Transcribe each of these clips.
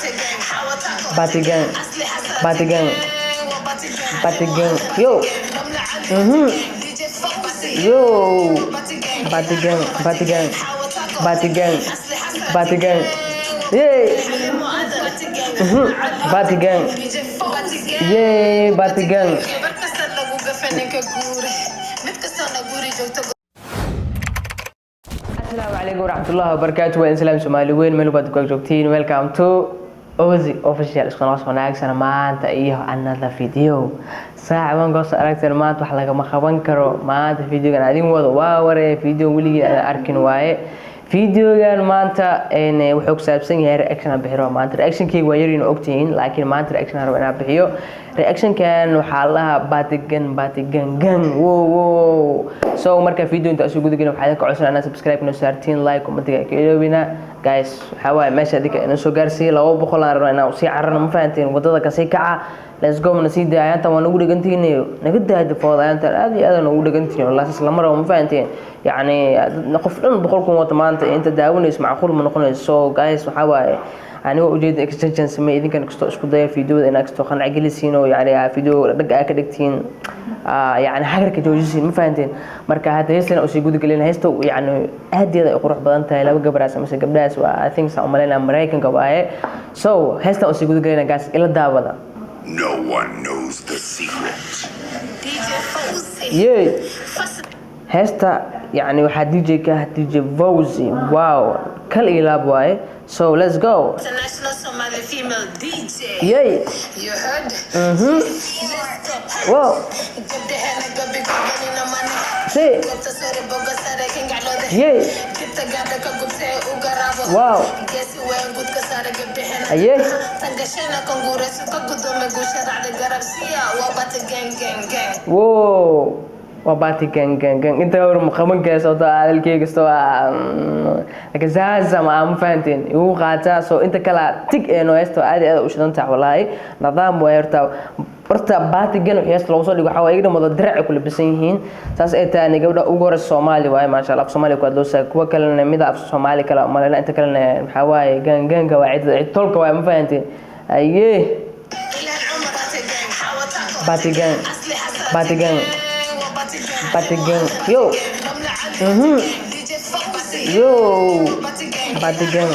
Bati gang, Bati gang, Bati gang, yo. Yo, Bati gang, Bati gang, Bati gang, Bati gang, yay. Bati gang, yay, Bati gang. Assalamu alaikum warahmatullahi wabarakatuh. Waan salaam Soomaali weyn meel baad ku joogtiin. Welcome to Ozi official isqonaas wanaagsan maanta iyo another video. Saacadan goos aragteen maanta wax laga ma qaban karo. Maanta videogan adin wado waa waree video wiligeed aan arkin waaye. Videogan maanta wuxuu ku saabsan yahay reaction aan bixiyo maanta. Reaction-kii waa yar in ogtiin laakiin maanta reaction aan rabaa bixiyo. Reaction-kan waxa la Bati gang. Wow. So marka video inta soo gudagina waxaad ka codsanaysaa subscribe no saartiin like comment-ga ka ilowina guys waxa waaye meesha dadka inoo soo gaarsiiyay 200 aan rabnaa inaan si carrana ma fahanteen wadada ka sii kaca let's go mana sii daayanta waan ugu dhagantiin naga daayada foodaanta aad iyo aad ugu dhagantiin wallahi isla mar ma fahanteen yani qof dhan 100 wada maanta inta daawanayso macquul ma noqonayso so guys waxa waaye أنا وجد extension سمي إذا كان كستو إسكو ضيع فيديو إذا كستو خلنا عجلسينه يعني فيديو دقة كدكتين يعني حاجة كجوجسين ما فهمتين مركا هذا يسلنا أشي جود قلنا هستو يعني هدي هذا يقرح بدنته لو قبل رأس مثل قبل رأس و I think سأعملنا أمريكان قبائل so هستو أشي جود قلنا جالس إلى الدعوة. No one knows the secret. Yeah. هستا يعني واحد دي جي كه دي جي فوزي واو كل إلاب واي so let's go International Somali female DJ yay you heard wow see yay wow ayay wow وباتي كان انت اول مقامن كاسو تا الكيك استو كزازا ما فهمتين يو قاتا سو انت كلا تيك انو استو عادي اد وشدنتا والله نظام ويرتا برتا باتي جن وحيس لو سو دغ waxa way idin wada dirac ku labisan yihiin taas ay taani gabdha ugu hore Soomaali waay ma sha Allah Soomaali ku adoosa kuwa kale mid af Soomaali kala ma la inta kale waxa way ganga waa cid tolka waay ma fahantiin aye Bati gang Bati gang yo yo Bati gang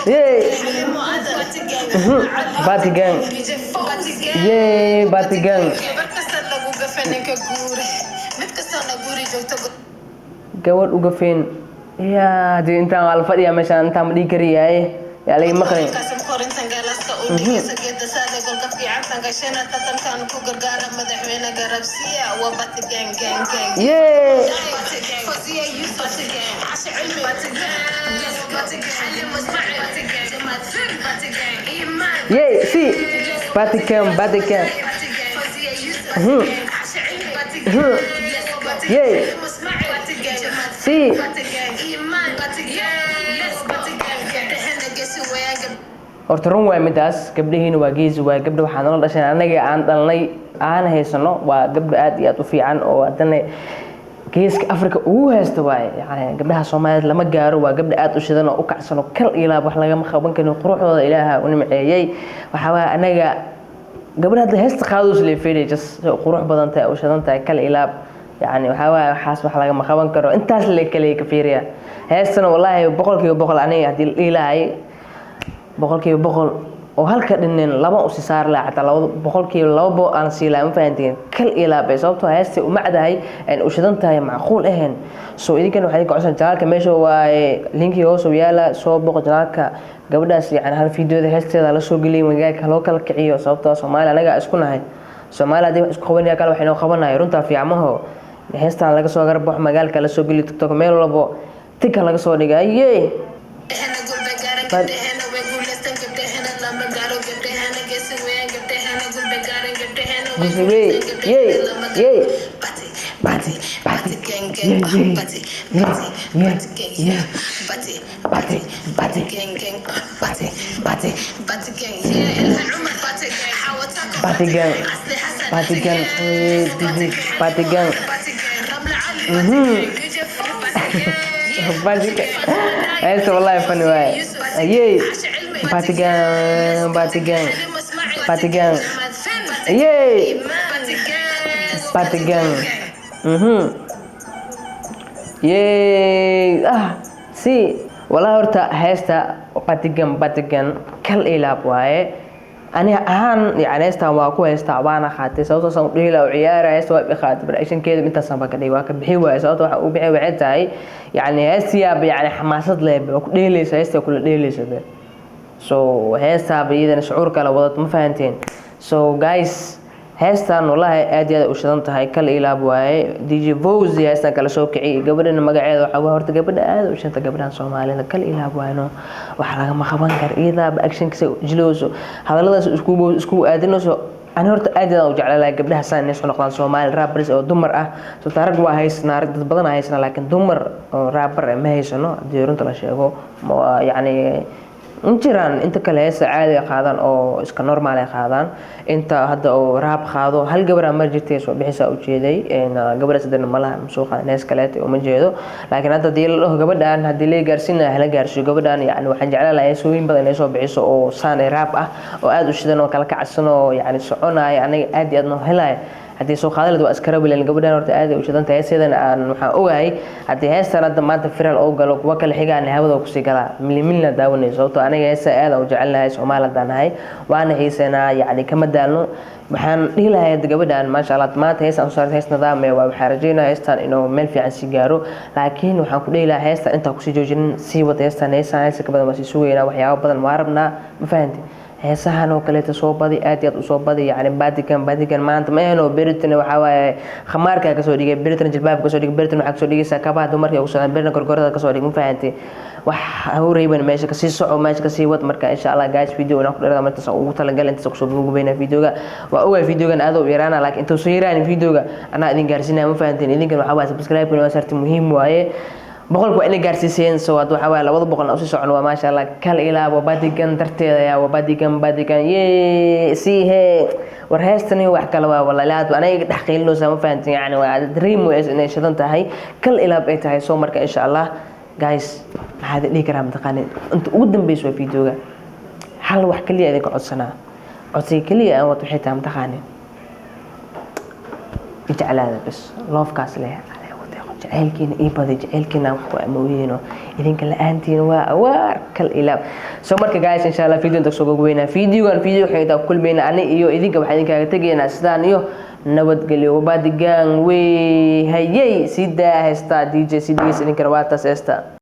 yay Bati gang yay Bati gang gawar uga feen ya di intaan wal fadhiya meeshaan intaan ma dhigi kariyay yaa lay maqlay yay see Bati gang yay see horta run waa midaas gabdhaheena waa gees waa gabdha waxaan la dhashay anaga aan dhalnay aan haysano waa gabdha aad iyo aad u fiican oo hadana geeska Afrika uu haysto waay yani gabdhaha Soomaaliyeed lama gaaro waa gabdha aad u shidan oo u kacsano kal ilaab wax laga ma qaban karin quruxdooda Ilaaha u nimceeyay waxa waa anaga gabdhaha haysta qaadus leefeeyay just qurux badan tahay oo shidan tahay kal ilaab يعني وحاول حاس وحلا ما خبان كرو أنت اللي كلي كفيريا هالسنة والله بقول أنا هدي إلهي بقول وهالكدنين لما أسيسار لا حتى لو بقول بو أنا سيلا مفهمتين كل إله بيصوبته هالسي ومع ده هاي إن أشدنتها هي معقول إهن سو إذا كانوا حديك عشان تعال كمشوا ولينكي هو سويالا سو بقول تعال قبل ده يعني هالفيديو ده هالسي ده لسه قلي من جاي كلوكال كعيو صوبته سومالي أنا قاعد أسكنها هاي سومالي دي إسكوبني أكل وحنا خبرنا يرونتها في عمه heestan laga soo garbo magaalka la soo gali TikTok meel walbo tika laga soo dhigay yey باتيكان هسه والله فني واي يي باتيكان باتيكان باتيكان يي باتيكان يي سي والله هرتا هستا باتيكان كل إلاب واي أنا أهان يعني هستا واكو هستا وانا خاتي سوتو سو ديلا وعيارة هستا وابي خاتي برأيشن كده انت سنبك دي واكب بحيوة سوتو وحا وبحي وعدتاي يعني هستيا يعني حماسة ليب وكو ديليسا هستا وكل ديليسا بي سو هستا بيدن شعور كلا وضط مفاهنتين سو جايز هستان والله aad u tahay kal ilaab waaye DJ Fawzi heestan kala soo kiciyay gabadhana magaceeda waxa horta gabadha aad u shanta gabadhan Soomaalida kal ilaab waayno waxa laga ma qaban kar iyada actionkiisa jilooso hadalladaas isku aadinayso aan horta aad u jeclahay gabdhaha saan inay soo noqdaan Soomaali rappers oo dumar ah soo taarag waa haysnaa dad badan haysnaa laakiin dumar oo rapper ma haysano hadii runta la sheego yani injiraan inta kale heesa caadi qaadaan oo iska normal ay qaadaan inta hadda oo raab qaado hal gabar ama jirtay soo bixisa u jeeday gabar sadana malaha soo qaadaan hees kale oo ma jeedo laakiin hadda diil gabadhan hadii la gaarsiina hala gaarsiyo gabadhan yani waxaan jeclahay heesooyin badan ay soo bixiso oo saan ay raab ah oo aad u shidan oo kala kacsan oo yani soconay aniga aad iyo aad noo helay hadii soo qaadalad waa askara bilan gabadhan horta aad u shidan tahay heesadan aan waxa ogahay hadii heestan hadda maanta firal oo galo kuwa kale xigaan hawada ku sii gala milmilna daawanayso sababtoo aniga heesa aad u jecelnahay Soomaaliland anahay waana heesana yani kama daalno waxaan dhihi lahayd gabadhan ma sha Allah maanta heesan soo hees nidaam ee waa waxa rajeynaa heestan inuu meel fiican si gaaro laakiin waxaan ku dhihi lahaa heestan inta ku sii joojin sii wada heestan heesa ka badan waa sii suugeynaa waxyaabo badan ma rabnaa ma fahanti heesahan oo kale soo badi aad iyo aad u soo badi yani baadigan maanta ma ahno beritana waxa waaye khamaarka ka soo dhigay beritana jilbaab ka soo dhigay beritana waxa ka soo dhigaysa kabaha dumarka ugu soo beritana gorgorada ka soo dhigay ma fahanti wax hawreeban meesha ka sii soco meesha ka sii wad marka insha Allah guys video na ku dheerada marta soo ugu talagal inta soo gudbeyna videoga waa ogaa videogan aad u yaraana laakiin inta soo yaraan videoga ana idin gaarsiinaa ma fahantiin idinkan waxa waa subscribe kuna sarti muhiim waaye boqolku waa inay gaarsiiseen soo wad waxa waa 200 oo si socon waa ma sha Allah kal ilaabo badigan darteeda yaa waa badigan yee si he war heestani wax kala waa walaalaad aniga dhaxqiilno sama fahantiin yani waa dream way inay shidan tahay kal ilaab ay tahay soo marka insha Allah guys هذا ليه كلام تقاني أنت قدام بيسوي فيديوها حل واحد كليه هذيك عدسنا عدسي كليه أو تحيتها متقاني يجعل هذا بس لوف كاس له جعلكين إيبادي جعلكين أو موينه إذن كلا أنتين وكل إلاب سو مركا جايز إن شاء الله فيديو تكسو جوينا فيديو حيدا كل بين أنا إيو إذن كبحدين كتجينا سدان إيو نبض قلي وبعد جان وي هيي سيدا هستا دي جي سيدي سنين كرواتاس هستا